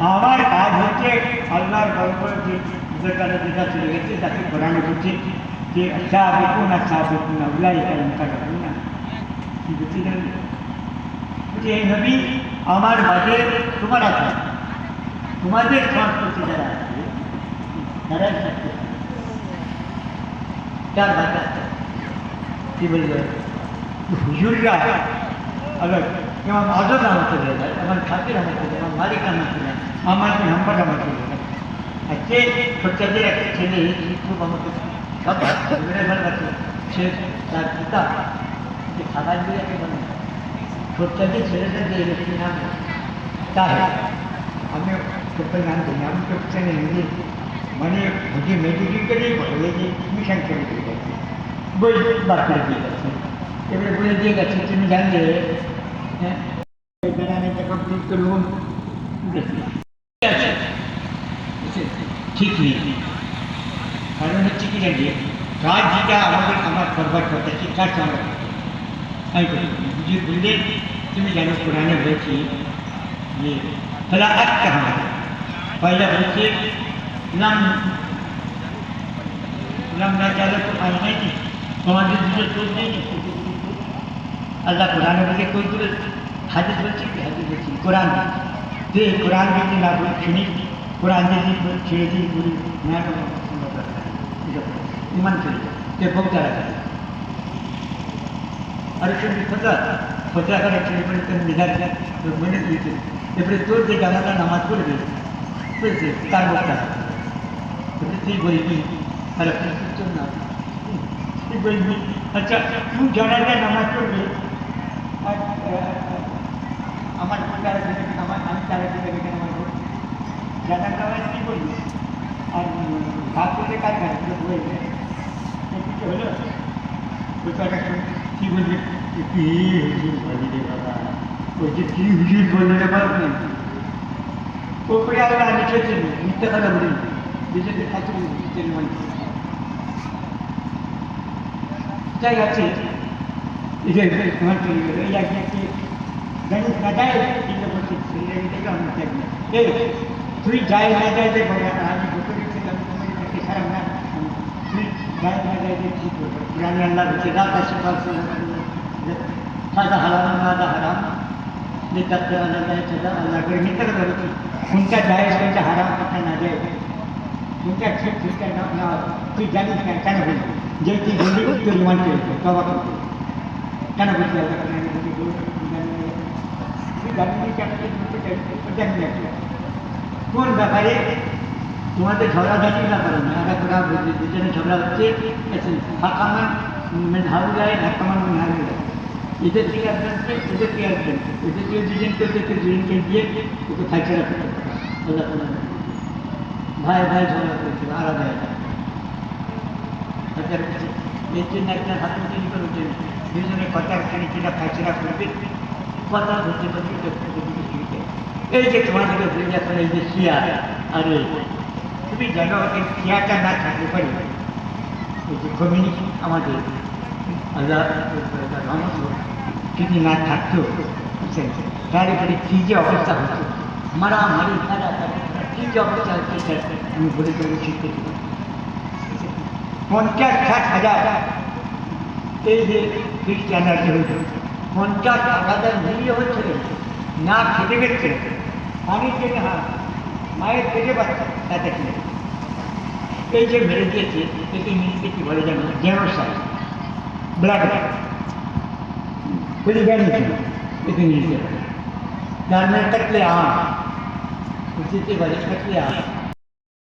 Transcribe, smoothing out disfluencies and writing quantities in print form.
আমার কাজ হচ্ছে আল্লাহর গল্প যে কাছে যেটা চলে গেছে তাকে ঘোরানো হচ্ছে যে আচ্ছা দেখুন উল্লাই এটা রাখুন না কি বলছি যে এই নবী আমার মাঝে তোমার আছে তোমাদের সংস্কৃতি যারা আছে তারাই থাকতে চার ভাষা কি বলবে হুজুররা अगर इमाम आज़म रहमत है इमाम खातिर रहमत है इमाम मालिक रहमत है मोहम्मद बिन हम्बल रहमत है अच्छे छोटे रखे छेले खूब हमको सब मेरे घर रखे छे तार पिता ये खाना भी रखे बने छोटे छेले से दे रखे नाम क्या है हमें छोटे नाम देंगे हम छोटे नहीं मैंने मुझे मेडिकल के लिए बोले कि मिशन के लिए वही बात कर दी এবারে বলে দিয়ে গেছে তুমি জানলে কমপ্লিট করুন ঠিক নেই কারণ হচ্ছে কি জানিয়ে কাজ যেটা আমার করবার কথা কি কাজ আমরা আমি করি বুঝে বললে তুমি জানো কোরআনে বলছি যে ফলা একটা আমার পয়লা বলছে নাম না চালে তো পাই নাই তোমাদের দুটো চোখ নেই अल्लाह कुरान बोले कोई तो हादिस बोलছি কি হাদিস বলছি কোরআন যে কোরআন যদি না বলি শুনি কোরআন যদি ছেড়ে দিই বলি না ইমান ছেড়ে যে বলতে রাখা আর শুনি খোঁজা করে ছেড়ে পড়ে তো মিলার মেনে দিয়েছে এবারে তোর যে জানাটা নামাজ পড়বে বুঝেছে তার বলতে তুই বলবি আর চল না তুই বলবি আচ্ছা তুই জানাটা নামাজ পড়বে আমার আমার আমি তারা দিকে দেখে আমার জানার নামাজ কী বলবি আর ভাগ করলে কাজ করে বই কিছু হলো ওই কথা কী বলবে কি হুজুর বলি রে বাবা ওই যে কী হুজুর বললে রে বাবা ওপরে আল্লাহ লিখেছেন মিথ্যা কথা বলি নিজেদের খাতে যাই আছে তোমার চলে গেল এই একজনকে জানিস না যায় চিন্তা করছি থেকে অন্য থাকবে তুই যাই না যাই যে আমি গোপনে ছিলাম তোমার কাছে খারাপ না তুই যাই না যাই যে ঠিক করবো পুরানি আল্লাহ বলছে রাত আসে সাদা হারাম আদা হারাম যে তাতে আল্লাহ যায় সাদা আল্লাহ করে মিথ্যা কথা বলছি কোনটা যায় কোনটা হারাম কোনটা না যায় কোনটা ঠিক কোনটা না তুই জানিস না কেন বলবি যে তুই বলবি তোর ইমান চলছে তবা করতে কেন বলছি কোন ব্যাপারে তোমাদের ঝগড়াঝাটির ব্যাপারে না ওরা দুজনে ঝগড়া হচ্ছে ফাঁকামান হারুলায় ঢাকামান হারুলায় এদের থেকে একজনকে এদের থেকে একজনকে এদের থেকে দুজনকে ওদেরকে দুজনকে দিয়ে ওকে ফাইসারা করতে পারে ভাই ভাই ঝগড়া করেছিল আলাদা এর জন্য একটা হাতে তৈরি করে দুজনে কথা এখানে যেটা ফাইসলা করবে কথা ধরতে ধরতে এই যে তোমাদেরকে বলে এখন এই যে শিয়া আরে তুমি জানো এই শিয়াটা না থাকতে পারি এই যে কমিউনিটি আমাদের আল্লাহ যদি না থাকতো বুঝছেন তার উপরে কী যে অবস্থা হতো মারামারি কী যে অবস্থা হচ্ছে আমি বলে দেবো শিখতে 50,000 এই যে খ্রিস্টানরা যে হইত 50,000 মিলিয়ে হচ্ছে না খেতে গেছে পানির জন্য মায়ের পেটে বাচ্চা তাতে কি এই যে মেরে দিয়েছে একে ইংলিশে কি বলে জানো জেনোসাইড ব্লাড বুঝে জানিয়েছিল একে ইংলিশে যার মানে কাটলে বুঝতে পারে কাটলে